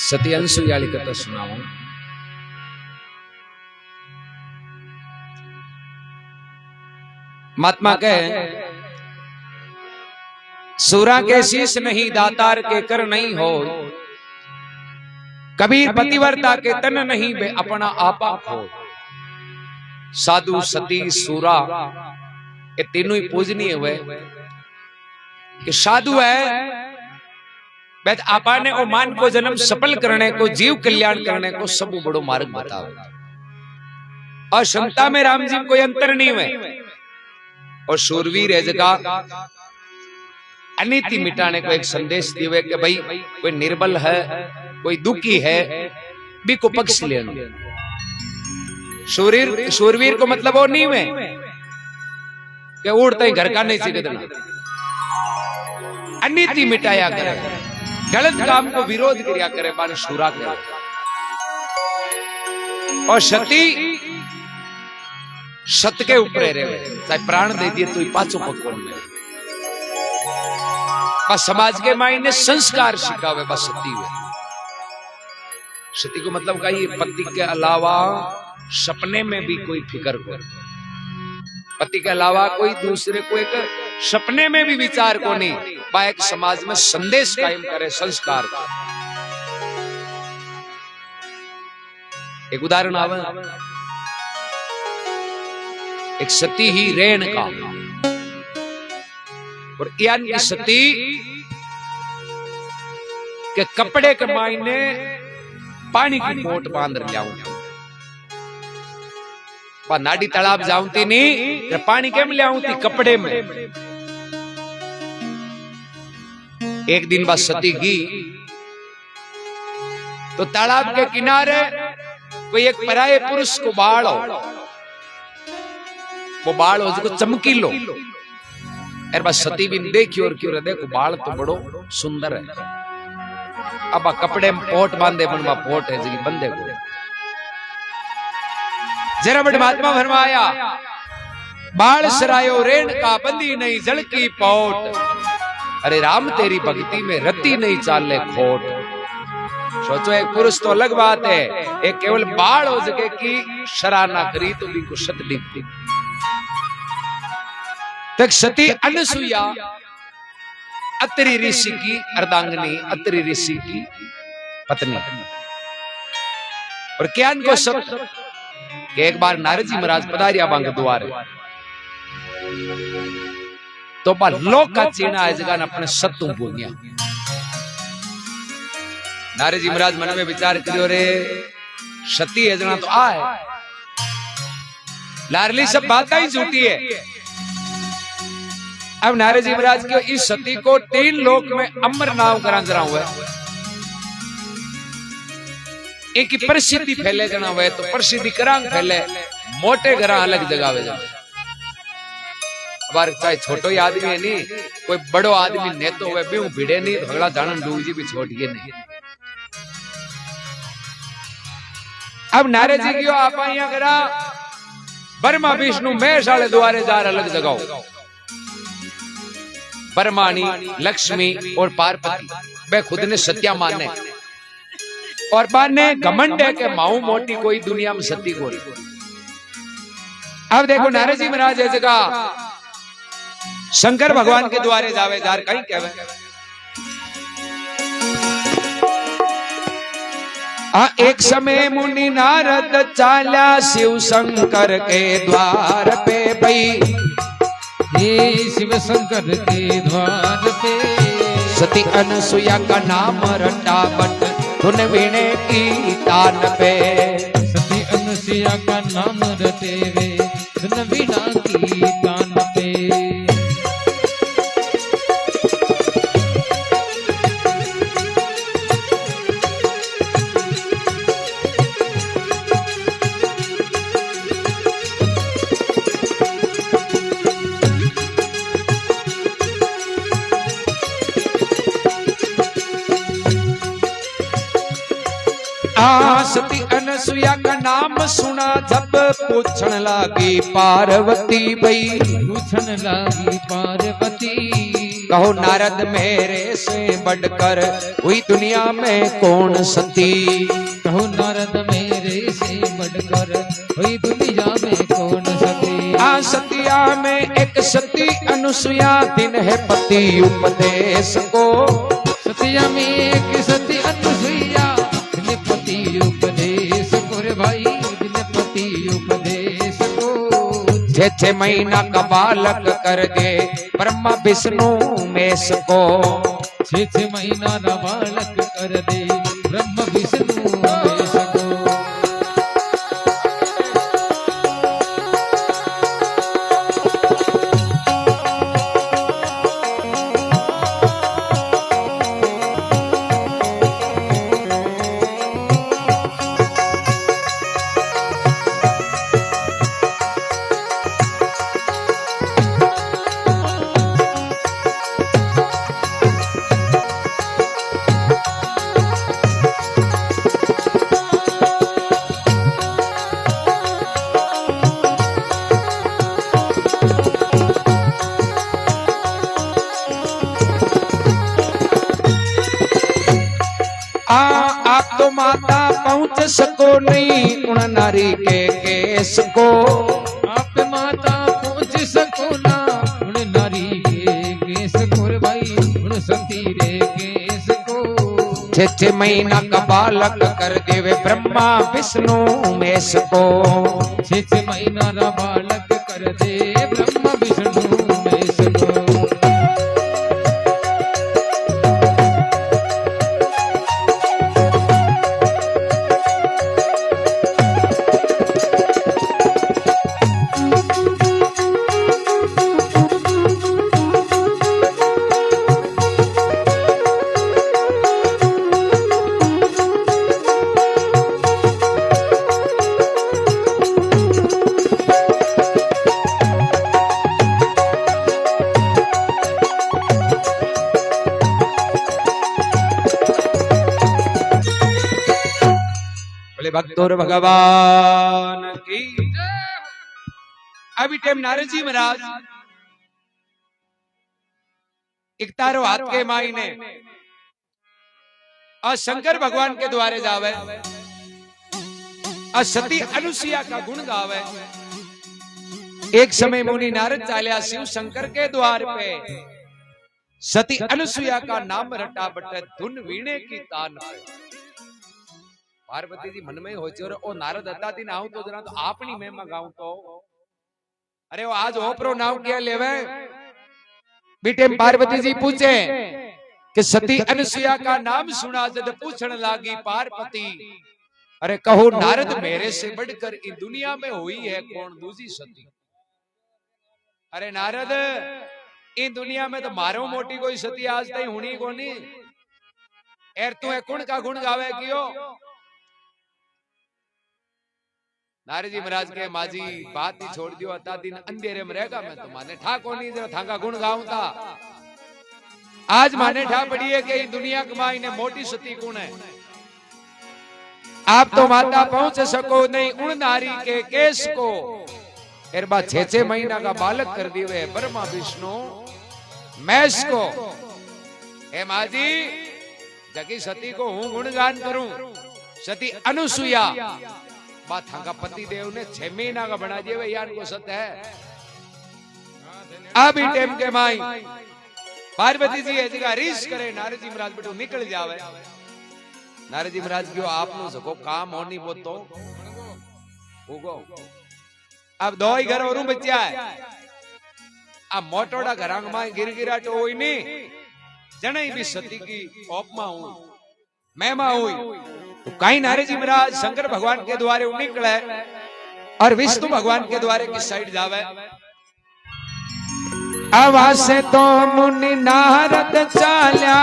सती अनसुईया की कथा सुनाऊं। महात्मा कहे सूरा के शीश नहीं दातार के कर नहीं हो, कबीर पतिव्रता के तन नहीं बे अपना आपा हो। साधु सती सूरा ये तीनों ही पूजनीय हुए कि साधु है बैठ आपा ने ओ मान को जन्म सफल करने को, जीव कल्याण करने को सब बड़ो मार्ग बताओ। और क्षमता में राम जी कोई अंतर नहीं हुए। और शूरवीर है जगह अनीति मिटाने को एक संदेश दिए कि भाई कोई निर्बल है, कोई दुखी है, भी को पक्ष लेना। शूरवीर को मतलब वो नहीं हुए कि उड़ता ही घर का नहीं सीखना। अनीति मिटाया करे, गलत काम को विरोध किया करे, मान शूरा करे। और सती सत के ऊपर रहे, चाहे प्राण दे दिए तो पांचों पकड़ में। बस समाज के मायने संस्कार सिखावे, बस सती हुए। सती को मतलब का ये पति के अलावा सपने में भी कोई फिक्र करे, पति के अलावा कोई दूसरे को एक सपने में भी विचार को नहीं, एक समाज में संदेश कायम करे, संस्कार का। एक उदाहरण आवे, एक सती ही रेण का, और यानी की सती के कपड़े के मायने पानी की बोट बांध लियाऊं, नाडी तालाब जाऊं थी नहीं, पानी केम लियाऊं थी कपड़े में। एक दिन बाद सती की तो तालाब के किनारे कोई एक पराये पुरुष को बाढ़ हो, वो बाढ़ हो जो चमकीलो। यार बस सती भी देखी और क्यों देखो बाढ़ तो बड़ो सुंदर है। अब कपड़े में पोट बांधे, बनवा पोट है जी बंदे को जरा बड़ महात्मा फरमाया, बाढ़ सरायो रेण का बंदी नहीं जल की पोट, अरे राम तेरी भक्ति में रति नहीं चाले खोट। सोचो एक पुरुष तो अलग बात है, एक केवल बाढ़ हो सके की सराहना करी तो भी को सत डिपती। तक सती अनसुईया अत्रि ऋषि की अर्धांगिनी, अत्रि ऋषि की पत्नी। और क्या इनको सत कि एक बार नारद जी महाराज पधारिया बांग द्वारे, तो लोक का चीना है जगह अपने सत्तू बोलिया। नारद जी महाराज मन में विचार करियो, रे सती है जना तो आए, लारली सब बातें ही झूठी है। अब नारद जी महाराज के इस सती को 3 लोक में अमर नाम करा जरा हुआ, एक की प्रसिद्धि फैले जना हुआ, तो प्रसिद्धि करा फैले, मोटे घरा अलग जगह वे। बार चाहे छोटो ही आदमी है नहीं, कोई बड़ो आदमी ने तो वे भी भिड़े नहीं, भगड़ा जानन डूब जी भी छोड़िए नहीं। अब नारद जी की आप यहाँ करा ब्रह्मा विष्णु महेश वाले द्वारे जार अलग जगह, ब्रह्माणी लक्ष्मी और पार्वती वे खुद ने सत्या माने, और माने घमंड है के माऊ मोटी कोई दुनिया में सती को। अब देखो नारद जी महाराज ऐसे जगह शंकर भगवान के द्वारे जावे जार कहीं कहवे, एक समय मुनि नारद चाल्या शिव शंकर के द्वार पे भई, शिव शंकर के द्वार पे सती अनसुईया का नाम रटा बट धुन वीणे की तान पे। सती अनसुईया का नाम रटे वे धुन वीणा की तान पे। सती अनसुईया का नाम सुना जब पूछन लागी पार्वती भई, पूछन लागी पार्वती कहो नारद मेरे से बढ़कर हुई दुनिया में कौन सती। कहो नारद मेरे से बढ़कर हुई दुनिया में कौन सती। आ सतिया में एक सती अनुसुया दिन है पति उपदेश को। सतिया में एक सती अनुसुईया दिन पति उपदेश को। रे भाई दिन पति उपदेश को। 6 महीना का बालक कर दे ब्रह्मा विष्णु मेष को। 6 महीना का बालक कर दे ब्रह्म विष्णु मेष को। आप तो माता पहुंच सको नहीं उन नारी के केस को। आप माता पहुंच सको ना उन नारी के केस को। रे भाई उन सती रे केस को। 6 महीना का बालक कर देवे ब्रह्मा विष्णु मेष को। 6 महीना का बालक कर दे ब्रह्म विष्णु मेष को। भक्तों भगवान की अभी टाइम नारद जी महाराज एक तारो हाथ के माई ने और शंकर भगवान के द्वारे जावे और सती अनुसुईया का गुण गावे। एक समय मुनि नारद चाल्या शिव शंकर के द्वार पे सती अनुसुईया का नाम रटा बट धुन वीणे की तान पे। पार्वती जी मन में हो ओ नारद हता दिन आऊं तो जरा तो आपनी महिमा गाऊं तो। अरे वो आज ओपरो नाम क्या लेवे। बेटे पार्वती जी पूछे कि सती अनुसुईया का नाम सुना जब पूछने लागी पार्वती। अरे कहो नारद मेरे से बढ़कर इस दुनिया में हुई है कौन दूसरी सती। अरे नारद इन दुनिया में तो मारो मोटी कोई सती आज तक हुनी कोनी। एर तू है कुण का गुण गावे कियो। नारद जी महाराज के माजी बात ही छोड़ दियो अता दिन अंधेरे में रहेगा मैं तो माने ठा कोनी जरा थाका गुण गाऊं था। आज माने ठा पड़ी है कि दुनिया कमाई ने मोटी सती कौन है। आप तो माता पहुंच सको नहीं उन नारी के केस को। फिर बाद 6 महीना का बालक कर दिए ब्रह्मा विष्णु मैस को। हे माजी जगी सती को हूं गुणगान करूं। सती अनुसुईया बात का पति देव ने 6 महीना का बना दिए यार को सत्य है। अभी टाइम के माई पार्वती जी है जगह रीस करे नारद जी महाराज बेटो निकल जावे। नारद जी महाराज क्यों आप नो सको काम होनी वो तो उगो। अब 2 ही घर और बच्चा है। अब मोटोड़ा घरांग माई गिर गिरा तो हुई नहीं जने भी सती की ओपमा हुई महिमा हुई। तो कहीं नारद जी महाराज शंकर भगवान के द्वारे निकले और विष्णु भगवान के द्वारे किस साइड जावे। आवासे तो मुनि नारद चाल्या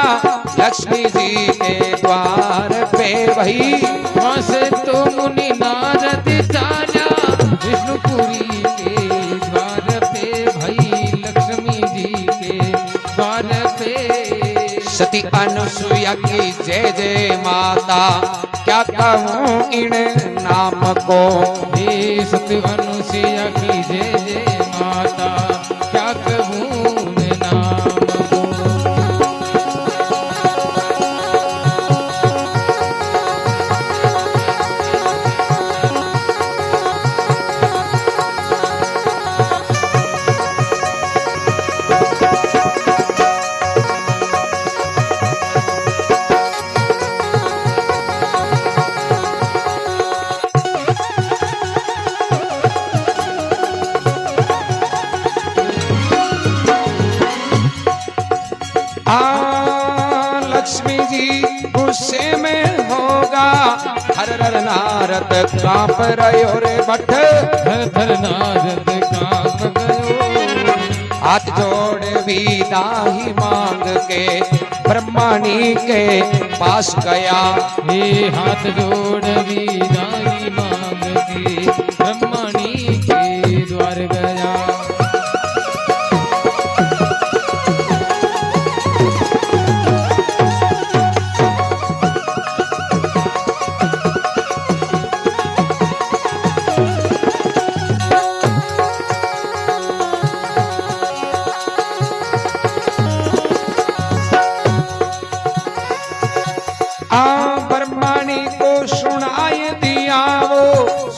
लक्ष्मी जी के द्वार पे वही। आवासे तो मुनि नारद चाल्या विष्णुपुरी के द्वार पे भाई लक्ष्मी जी के द्वार पे। सती अनुसुईया की जय जय माता क्या कहूँ इन नाम को। हे सती अनुसुईया की जय जय माता क्या कहूँ नाम को। होगा थर नारद कांप रहो रे बठ थर थर नारद कांप गयो हाथ जोड़ विदाई मांग के ब्रह्मणी के पास गया हे हाथ जोड़ विदाई मांग के ब्रह्मणी के द्वार गया ब्रह्मणी को सुनाई दिया वो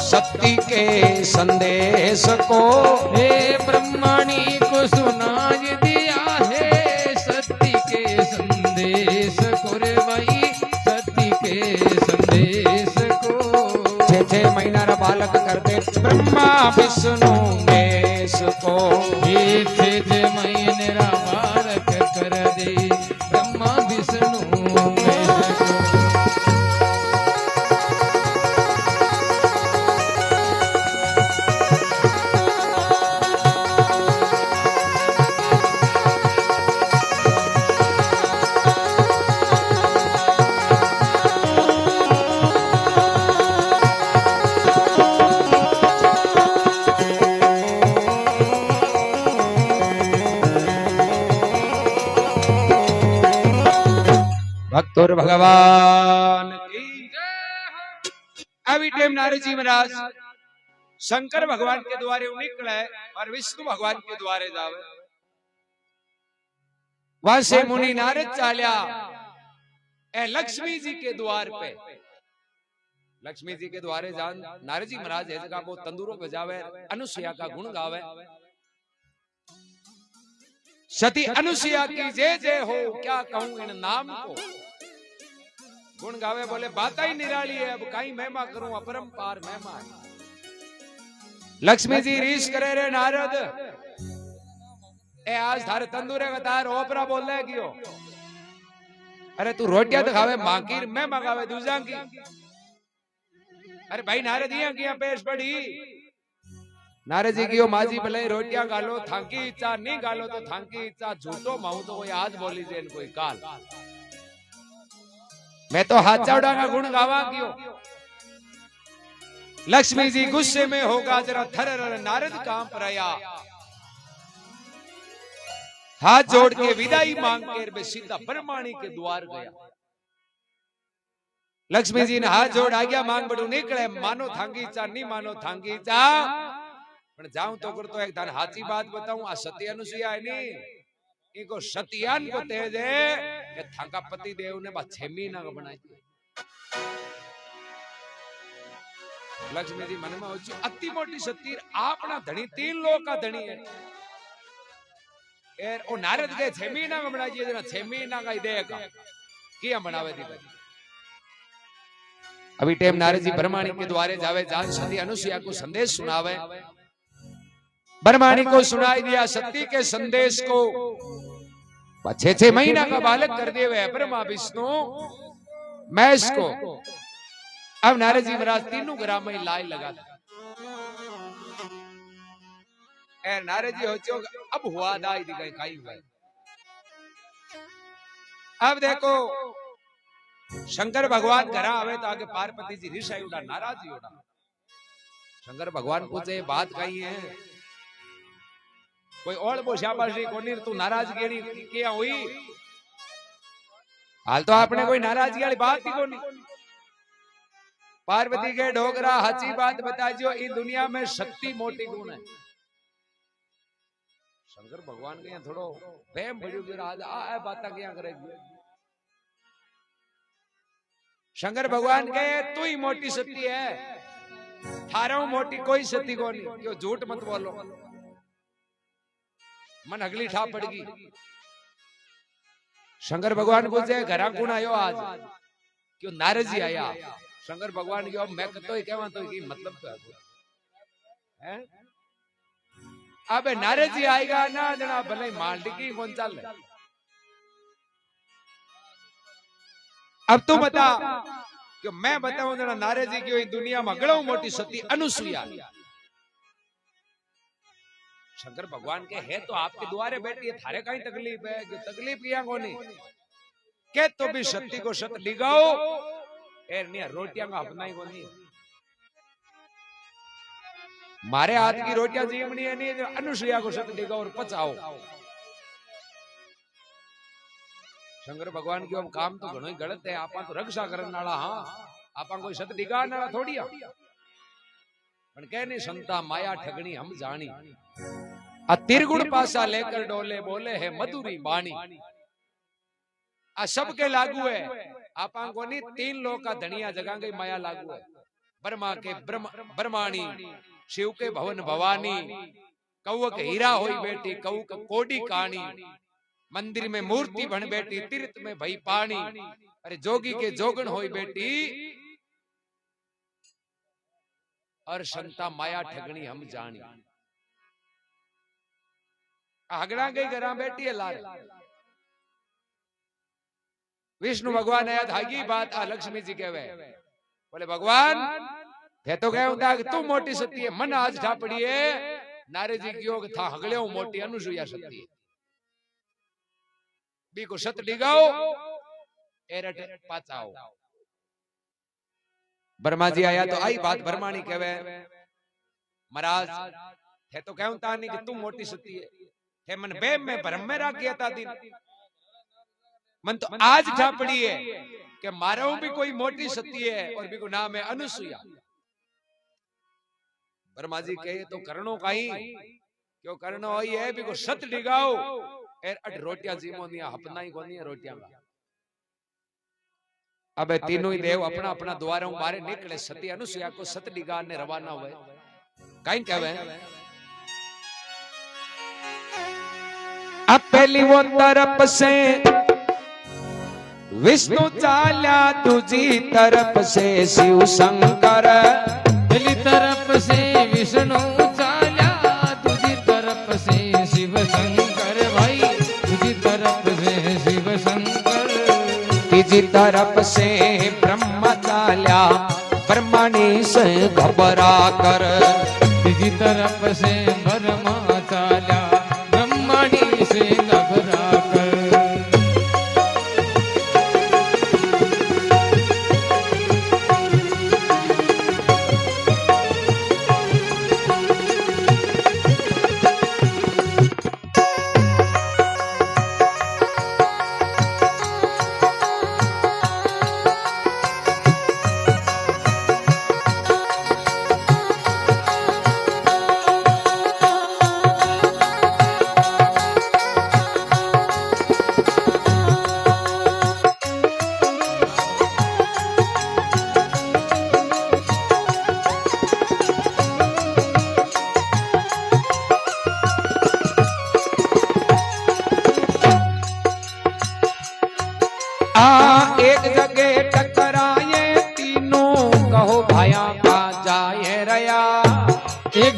सत्य के संदेश को हे ब्रह्मणी को सुनाई दिया है सत्य के संदेश को रे भाई सत्य के संदेश को 6 महीना रा बालक करते ब्रह्मा विष्णु महेश को ये 6 महीने रा बालक कर दे ब्रह्मा विष्णु महेश को भक्तोर भगवान की अभी टाइम नारद जी महाराज शंकर भगवान के द्वारे निकले और विष्णु भगवान के द्वारे जावे वहां से मुनि नारद चाल्या ए लक्ष्मी जी के द्वार पे लक्ष्मी जी के द्वारे जान नारद जी महाराज है जगह वो तंदूरों बजावे अनुसुईया का गुण गावे सती अनुसुईया की जय जय हो क्या कहूं इन नाम को गुण गावे बोले बात ही निराली है अब कहीं महिमा करूं अपरंपार महिमा है लक्ष्मी जी रीस करे रे नारद ए आज थारे तंदूरे का तार ओपरा बोल रहे क्यों अरे तू रोटियां तो खावे मांगी मैं मंगावे दूजा की अरे भाई नारद यहाँ पेश पड़ी नारद जी की माजी भले रोटियां गालो थांकी इच्छा नहीं गालो तो थांकी इच्छा झूठो माऊ तो कोई आज बोली जेन कोई काल मैं तो हाथ चौड़ा का गुण गावा क्यों लक्ष्मी जी गुस्से में होगा जरा थर नारद कांप रहा हाथ जोड़ के विदाई मांग के सीधा ब्रह्मणी के द्वार गया लक्ष्मी जी ने हाथ जोड़ आ गया मांग बड़ू निकले मानो थांगी चा नहीं मानो थांगी चा पर जाऊं तो कर तो एक धान हाची बात बताऊं आ सत्य अनुसुईया है नी इनको सतियान को तेज है कि थांका पति देव ने बा 6 महीना का बनाई लक्ष्मी जी मन में हो अति मोटी सती आपना धनी 3 लोग का धनी है एर ओ नारद के 6 महीना का बनाई जना 6 महीना का देगा किया बनावे दी अभी टाइम नारद जी ब्रह्मणी के द्वारे जावे जान सती अनुसुईया को संदेश सुनावे ब्रह्मणी को सुनाई दिया सत्य के संदेश को 6 महीना का बालक कर दिए हुए ब्रह्मा विष्णु महेश को अब नारद जी महाराज 3 ग्राम में लाई लगा नारद जी हो अब हुआ दाई दिखाई खाई हुआ अब देखो शंकर भगवान घर आवे तो आगे पार्वती जी ऋषि उड़ा नाराज उड़ा शंकर भगवान पूछे बात कही है कोई और बो शाबाशी कोनी तू नाराजगी किया हुई हाल तो आपने कोई नाराजगी वाली बात ही कोनी पार्वती के डोगरा हची बात बता जो इस दुनिया में शक्ति मोटी गुण है शंकर भगवान के यहाँ थोड़ो प्रेम बढ़ियो जरा आज आ बात क्या करेगी शंकर भगवान के तू ही मोटी सती है थारा मोटी कोई सती को नहीं क्यों झूठ मत बोलो मन अगली ठा पड़गी शंकर भगवान पूछे घरा कौन आयो आज क्यों नारद जी आया शंकर भगवान की मैं तो ही कहवा तो की मतलब तो है अब नारद जी आएगा ना जना भले मालडी कौन चल अब तू बता कि मैं बताऊं जरा नारे जी की दुनिया में घणो मोटी सती अनुसुईया। शंकर भगवान के है तो आपके द्वारे बैठी है, थारे कहीं तकलीफ है कि तकलीफ किया कोनी के तो भी सती को सत डिगाओ एर नहीं रोटियां का अपना ही कोनी। मारे हाथ की रोटियां जीवनी है नहीं, अनुसुईया को सत डिगाओ और पचाओ। शंकर भगवान की अब काम तो घणो ही गलत है, आपा तो रक्षा करने वाला, हाँ आपा कोई सत डिगाड़ने वाला थोड़ी आ। पण कहने संता माया ठगनी हम जानी, आ तिरगुण पासा लेकर डोले बोले है मधुरी बाणी। आ सबके लागू है, आपा को नहीं तीन लोग का धनिया जगह गई माया लागू है। ब्रह्मा के ब्रह्माणी, शिव के भवन भवानी, कौ के हीरा होई बेटी, कौ के कोडी काणी, मंदिर में मूर्ति बन बेटी, तीर्थ में भई पानी, अरे जोगी के जोगन होई बेटी, और संता माया ठगनी हम जानी। हगड़ा गई घरा बेटी है लाल। विष्णु भगवान आया धागी बात आ लक्ष्मी जी कहवे, बोले भगवान थे तो कहे तू मोटी सती है, मन आज ठापड़ी है। नारे जी की था हगले मोटी अनुसुईया सती है, बी को सत डिगाओ एरट पाचाओ। ब्रह्मा जी आया तो आई बात ब्रह्माणी कहवे, महाराज थे तो कहूं तानी कि तू मोटी सती है, थे मन बेम में भ्रम में राख था दिन, मन तो आज ठापड़ी है कि मारो भी कोई मोटी सती है और भी को नाम है अनुसुईया। ब्रह्मा जी कहे तो करनो काई, क्यों करनो होई है भी को सत डिगाओ एर अट रोटियां जीमो दिया अपना ही कोनी है रोटियां का। अब तीनों ही देव अपना अपना द्वारों बारे निकले, सती अनुसुईया को सत डिगाने रवाना हुए। कहीं कहवे अब पहली वो तरफ से विष्णु चाल्या, दूजी तरफ से शिव शंकर। पहली तरफ से विष्णु चाल्या, दूजी तरफ से शिव शंकर भाई, दूजी तरफ से शिव शंकर। तीजी तरफ से ब्रह्मा चाल्या, ब्रह्माणी से घबरा कर। तीजी तरफ से ब्रह्मा चाल्या, ब्रह्माणी से घबरा कर। एक जगह टकराए तीनों, कहो भाया का जाए रया। एक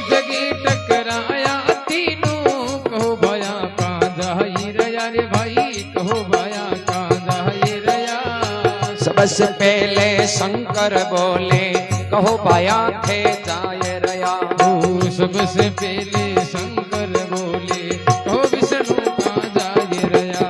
जगह टकराया तीनों, कहो भाया का जाए रया रे भाई, कहो भाया का जाए रया। सबसे पहले शंकर बोले, कहो भाया थे जाए रया। सबसे पहले शंकर बोले, कहो विष्णु का जाए रया।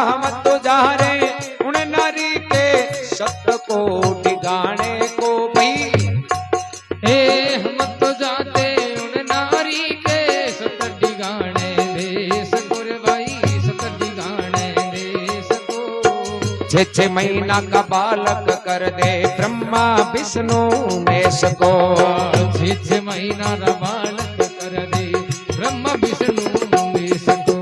हम तो जा रहे उन नारी के सत्य को ठिकाने को भाई। हम तो जाते उन नारी के सत ठिकाने देश को रे भाई, सत ठिकाने देश को। 6 महीने महीना का बालक कर दे ब्रह्मा विष्णु महेश को। 6 महीना का बालक कर दे ब्रह्मा विष्णु महेश को।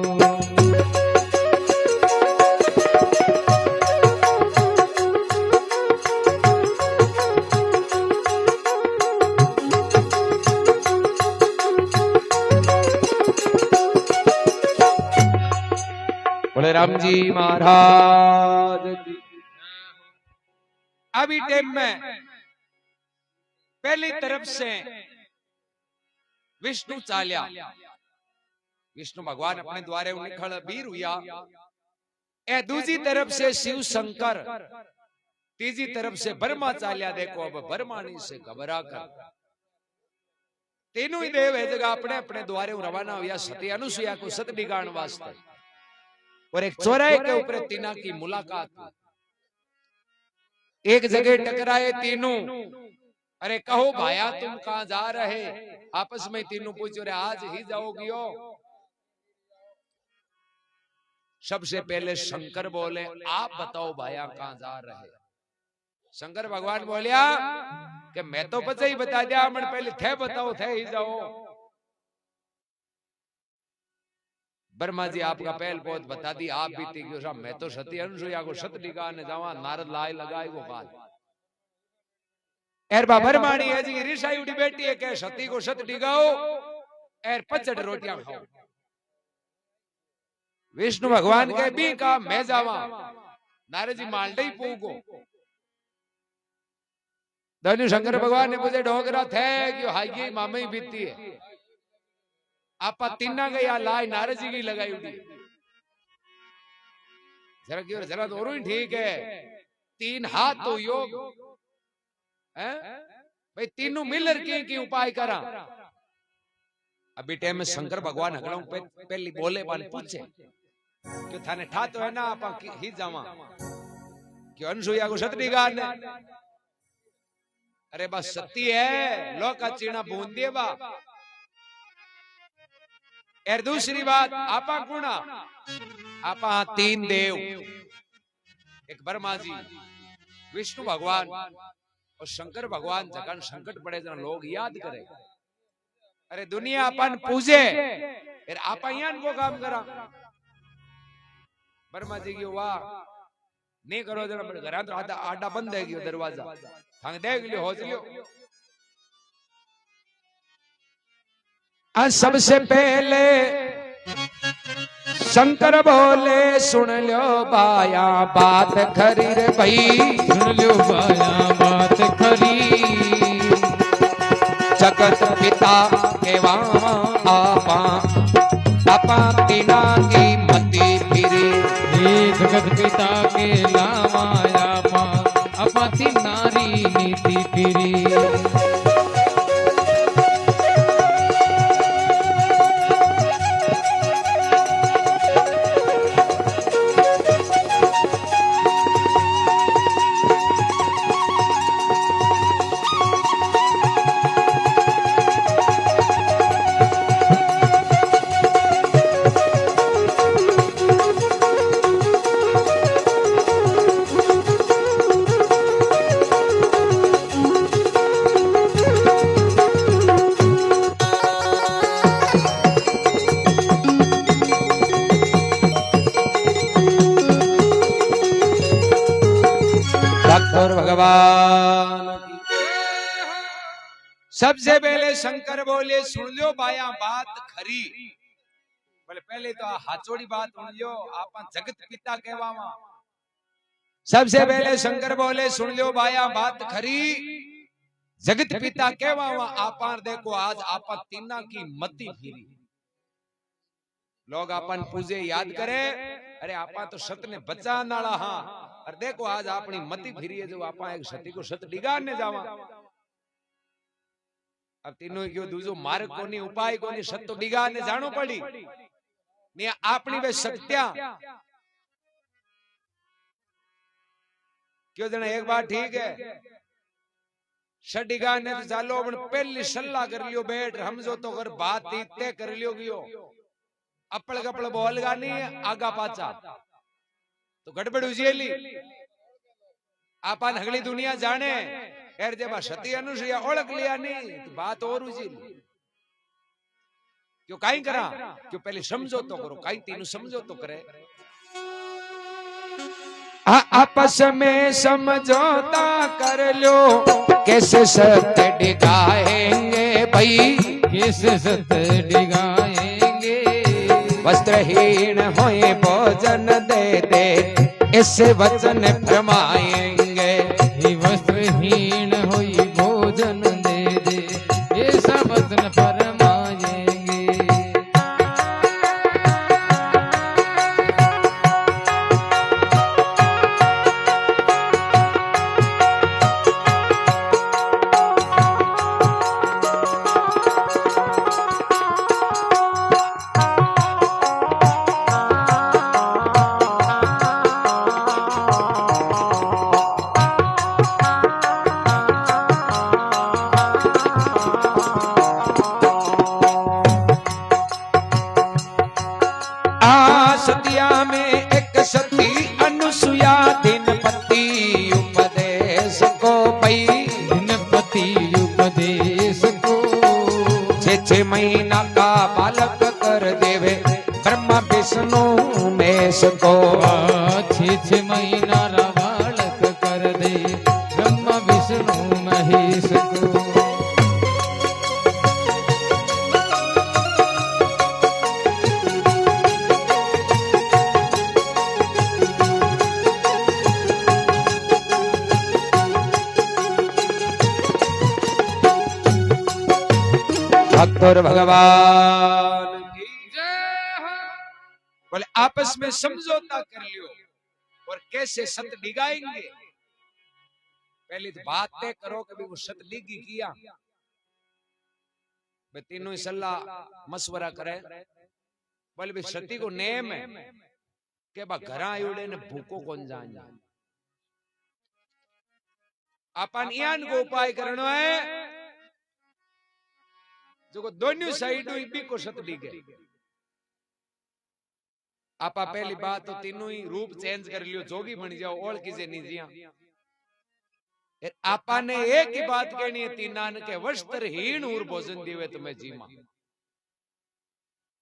बोले राम जी महाराज की। अभी टाइम में पहली तरफ से विष्णु चाल्या, विष्णु भगवान अपने द्वारे निखल वीर हुआ। ए दूसरी तरफ से शिव शंकर, तीसरी तरफ से ब्रह्मा चाल्या। देखो अब ब्रह्मानी से घबरा कर तीनों ही देव है जगह अपने अपने द्वारे रवाना हुआ सती अनुसुईया को सत डिगाण वास्ते। और एक चौराहे के ऊपर तीना की मुलाकात हुई। एक जगह टकराए तीनों। अरे कहो भाया तुम कहां जा रहे? आपस में तीनों पूछो रे आज ही जाओगी हो? सबसे पहले शंकर बोले आप बताओ भाया कहां जा रहे? शंकर भगवान बोलिया कि मैं तो बचा ही बता दिया, मन पहले थे बताओ थे ही जाओ। ब्रह्मा जी आपका पहल बहुत बता दी, आप बीती गयो। मैं तो सती अनुसुईया को सत डिगाने जावा, नारद लाई लगाए वो काल। एर ब्रह्माणी है जी ऋषाई उड़ी बेटी है के सती को सत डिगाओ एर 65 रोटियां खाओ। विष्णु भगवान के भी का मैं जावा, नारद जी मालडे ही पूगो। धनु शंकर भगवान ने पूछे डोगरा थे कि हाई मामे ही बीती है। आपा तीना गया लाई नारद जी की लगाई उड़ी। जरा क्यों जरा तो और ही ठीक है, 3 हाथ तो योग है भाई, तीनों मिलर की उपाय करा। अभी टाइम में शंकर भगवान हगड़ों पहली बोले बाल पूछे क्यों थाने ठा तो है ना आपा ही जावा क्यों अनुसुईया को सत डिगान। अरे बस सती है लोका चीना बूंद दिए बा। और दूसरी बात आपा गुणा आपा 3 देव, एक ब्रह्मा जी, विष्णु भगवान और शंकर भगवान। जगन संकट पड़े जना लोग याद करे। अरे दुनिया अपन पूजे फिर आपा यहाँ को काम करा। ब्रह्मा जी की वाह नहीं करो जना घर तो आडा बंद है दरवाजा थाने देख लियो हो लियो। सबसे पहले शंकर बोले सुन लो बाया बात खरी रे भाई, सुन लो बाया बात खरी। जगत पिता केवा आपा आपा तीना की मति फिरी। जगत पिता के लामाया आपा तीनारी नीति फिरी। भगवान सबसे पहले शंकर बोले सुन लो बाया बात खरी। बोले पहले तो हाचोड़ी बात सुन लो आप जगत पिता कहवावा। सबसे पहले शंकर बोले सुन लो बाया बात खरी, जगत पिता कहवावा। आप देखो आज आप तीना की मति फिरी। लोग अपन पूजे याद करे। अरे आपा तो सत ने बचा नाला। हाँ और देखो आज अपनी मति फिरी है जो आपा एक सती को सत डिगाने जावा। अब तीनों क्यों दूसरो मार्ग को नहीं उपाय को नहीं सत तो डिगाने जानो पड़ी नहीं अपनी वे सत्या क्यों जना एक बात ठीक है सत डिगाने तो चालो पहली सलाह कर लियो बैठ हम जो तो अगर बात तय कर लियो गियो अपड़ कपड़ बोल गा नहीं आगा पाचा तो गड़बड़ उजेली। आपन अगली दुनिया जाने यार जब सती अनुसुईया ओळख लिया नहीं तो बात और उजी क्यों काई करा क्यों पहले समझो तो करो काई तीनों समझो तो करे आपस में समझौता कर लो कैसे सत्य डिगाएंगे भाई कैसे सत्य डिगाएंगे वस्त्रहीन होए भोजन दे दे ऐसे वचन फरमाएंगे वस्त्रहीन होई भोजन दे दे ऐसा वचन फरमाएंगे सतिया में एक सती अनुसुया दिन पति उपदेश को पई दिनपति उपदेश को 6 महीना का बालक कर देवे ब्रह्मा विष्णु महेश को 6 महीना रा बालक कर दे ब्रह्मा विष्णु महेश को भक्तों भगवान की बोले आपस में समझौता कर लियो और कैसे सत डिगाएंगे पहले तो बात तय करो कभी वो सत डिगी किया वे तीनों ही सलाह मशवरा करे बोले भाई सती को नेम है के बा घरा आयुड़े ने भूको कौन जान अपन यान को उपाय करना है जो दोनों साइड भी को सत डिगे आपा पहली बात तो तीनों ही रूप चेंज कर लियो जोगी बन जाओ और किसे नहीं जिया आपा ने एक ही बात कहनी है तीनान के वस्त्रहीन और भोजन दिवे तुम्हें जीमा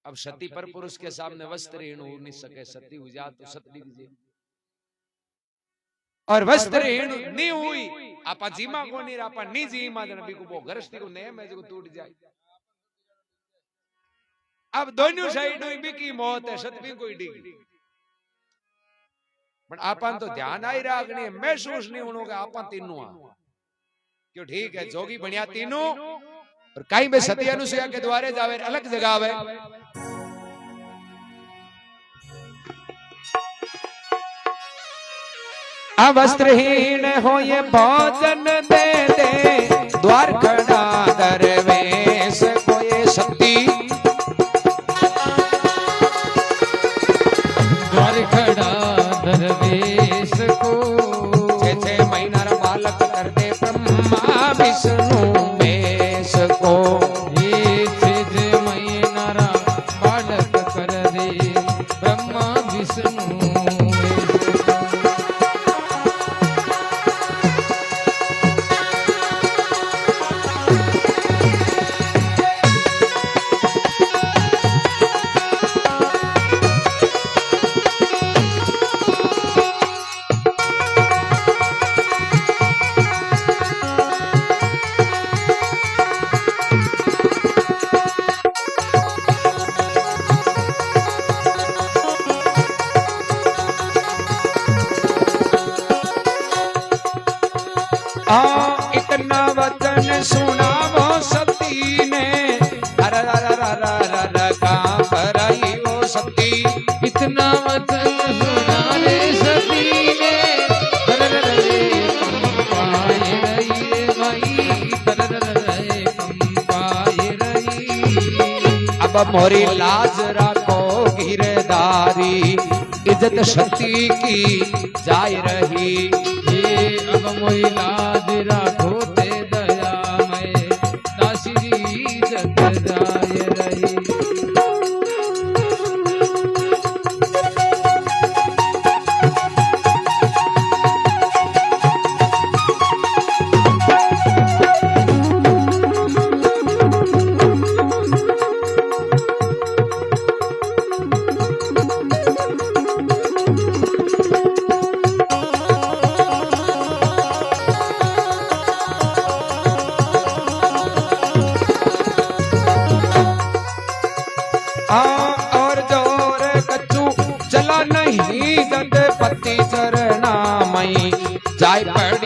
अब सती पर पुरुष के सामने वस्त्रहीन हो नहीं सके सती हो जा तो सत डिग और वस्त्रहीन नहीं हुई आपा जीमा को नहीं आपा नहीं जीमा जनबी को वो गृहस्थी को नेम है जो टूट जाए अब दोनों साइड भी की मौत है सतवी कोई डिग पर आपन तो ध्यान आई राखनी महसूस नहीं होनो के आपन तीनों क्यों ठीक है जोगी बढ़िया तीनों और कहीं में सती अनुसुईया के द्वारे जावे अलग जगह आवे वस्त्रहीन हो ये भोजन दे दे द्वार खड़ा दरवेश को ये सती द्वार खड़ा दरवेश को 6 महीना रा बालक कर दे ब्रह्मा विष्णु महेश को ये 6 महीना रा बालक कर दे ब्रह्मा विष्णु इतना वचन सुना वो सती ने अर कांप रही वो सती इतना वचन सुना रे सती ने कंपाए रही रे भाई कंपाए रही अब मोरी लाज राखो गिरधारी इज्जत सती की जाय रही ये अब मोरी लाज राखो ते दया में दासी जग जाय रही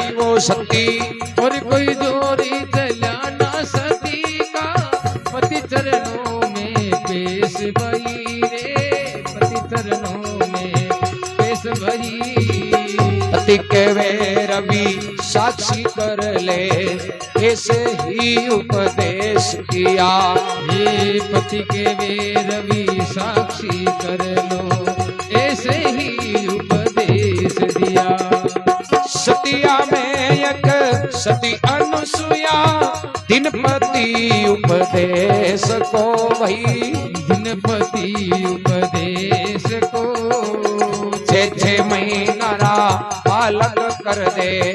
नहीं वो सती। और कोई जोरी चला ना सती का, पति चरणों में पेश भई रे, पति चरणों में पेश भई। पति के वे रवि साक्षी कर ले, ऐसे ही उपदेश किया। हे पति के वे रवि साक्षी कर लो, ऐसे ही उपदेश दिया। सतिया में एक सती अनुसुया, दिनपति उपदेश को वही। दिनपति उपदेश को छे महीना पालक कर दे,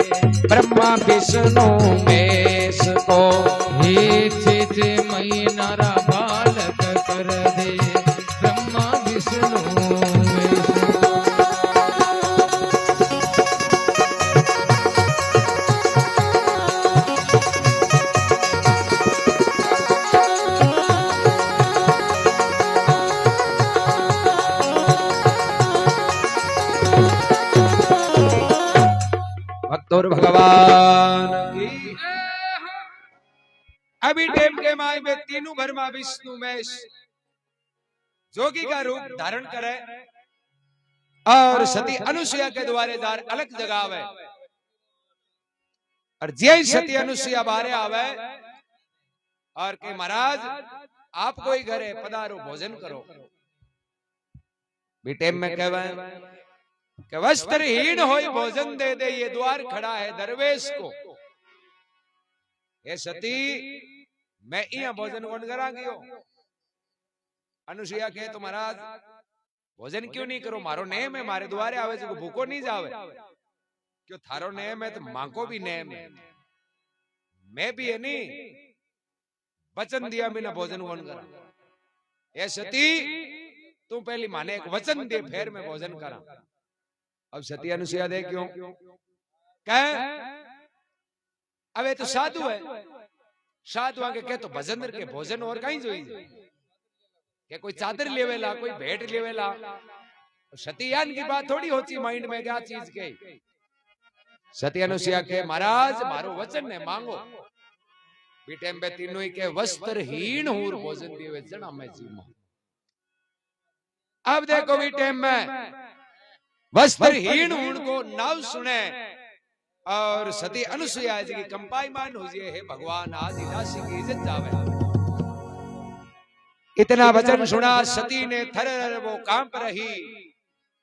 ब्रह्मा विष्णु मेष को। हे छे महीना बालक कर दे, ब्रह्मा विष्णु महेश। भक्तोर भगवान की। अभी टेम के माय में तीनों भरमा विष्णु में जोगी का रूप धारण करे और सती अनुसुया के द्वारे दार अलग जगह आवे। और जय सती अनुसुया बारे आवे और के महाराज आप कोई घरे पधारो भोजन करो। भी टेम में कहवा कि वस्त्रहीन होई भोजन दे दे, ये द्वार खड़ा है दरवेश को। हे सती मैं यहाँ भोजन कौन करांगी हो। अनुसुया कहे तो महाराज भोजन क्यों नहीं करो, मारो नेम है, मारे द्वारे आवे जो भूखो नहीं जावे। क्यों थारो नेम है तो मांको भी नेम है, मैं भी है नहीं वचन दिया बिना भोजन कौन करा। हे सती तू पहली माने एक वचन दे फिर मैं भोजन करा। अब सती अनुसुया दे क्यों कहे, अबे तो साधु है, साधु आगे कहे तो भजन के भोजन और कहीं जोई के कोई चादर लेवेला, कोई भेंट लेवेला। सतीयान की बात थोड़ी होती माइंड में क्या चीज के। सती अनुसुया के महाराज मारो वचन ने मांगो। बीटे में तीनों ही के वस्त्रहीन हूर भोजन दिए जना मैं जीमा। अब देखो बीटे में वस्त्रहीन उनको नाव सुने और सती अनुसुया जी की कंपायमान हो जाए। हे भगवान आज दासी की इज्जत जावे। इतना वचन सुना सती ने थर वो कांप रही।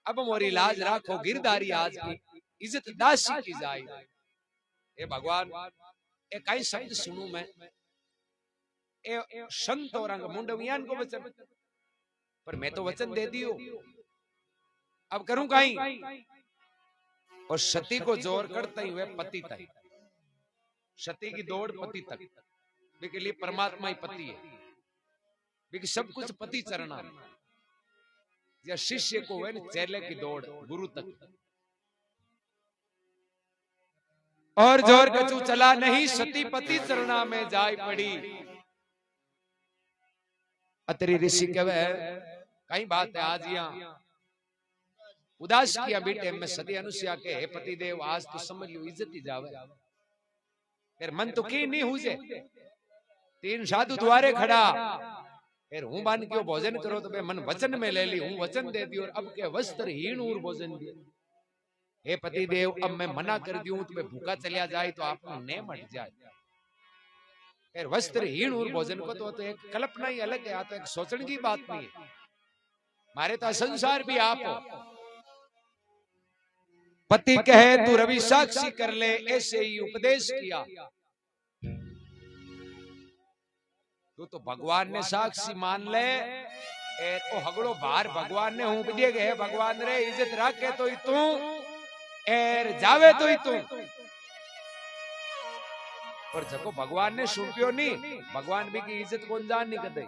अब मोरी लाज राखो गिरधारी आज की इज्जत दासी की जाए। हे भगवान एक कई शब्द सुनू मैं, ए संत और अंग मुंडवियान को वचन, पर मैं तो वचन दे दियो अब करूं कहीं। और सती को जोर करते हुए पति तक, सती की दौड़ पति तक, के लिए परमात्मा ही पति है, सब कुछ पति चरना। या शिष्य को है चेले की दौड़ गुरु तक। और जोर कचू चला नहीं, सती पति चरना में जाय पड़ी। अतरी ऋषि कहे कई बात है आज यहाँ उदास किया बेटे में सती अनुसुया के, हे पति देव आज तो समझ लो इज्जत ही जावे। फिर मन तो की नहीं हुए, तीन साधु द्वारे खड़ा, फिर हूं बान क्यों भोजन करो तो मन वचन में ले ली, हूं वचन दे दी और अब के वस्त्रहीन और भोजन दिए। हे पति देव अब मैं मना कर दूं तो भूखा चलिया जाए तो आपको ने मट जाए। फिर वस्त्रहीन और भोजन को तो एक कल्पना ही अलग है, तो एक सोचने की बात नहीं है। मारे तो संसार भी आप हो। पति कहे तू रवि साक्षी कर ले, ऐसे ही उपदेश किया। तू तो भगवान ने साक्षी मान ले, ओ हगड़ो बाहर भगवान ने हूं बजे गए भगवान रे इज्जत रखे तो ही तू एर जावे तो ही तू। पर जको भगवान ने सुनपियो नहीं, भगवान भी की इज्जत कौन जान नहीं करते।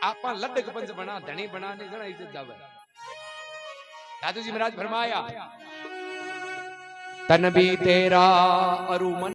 आप लड्डक पंच बना धनी बनाने जरा इज्जत जावे। दादू जी महाराज फरमाया तन भी तेरा अरु मन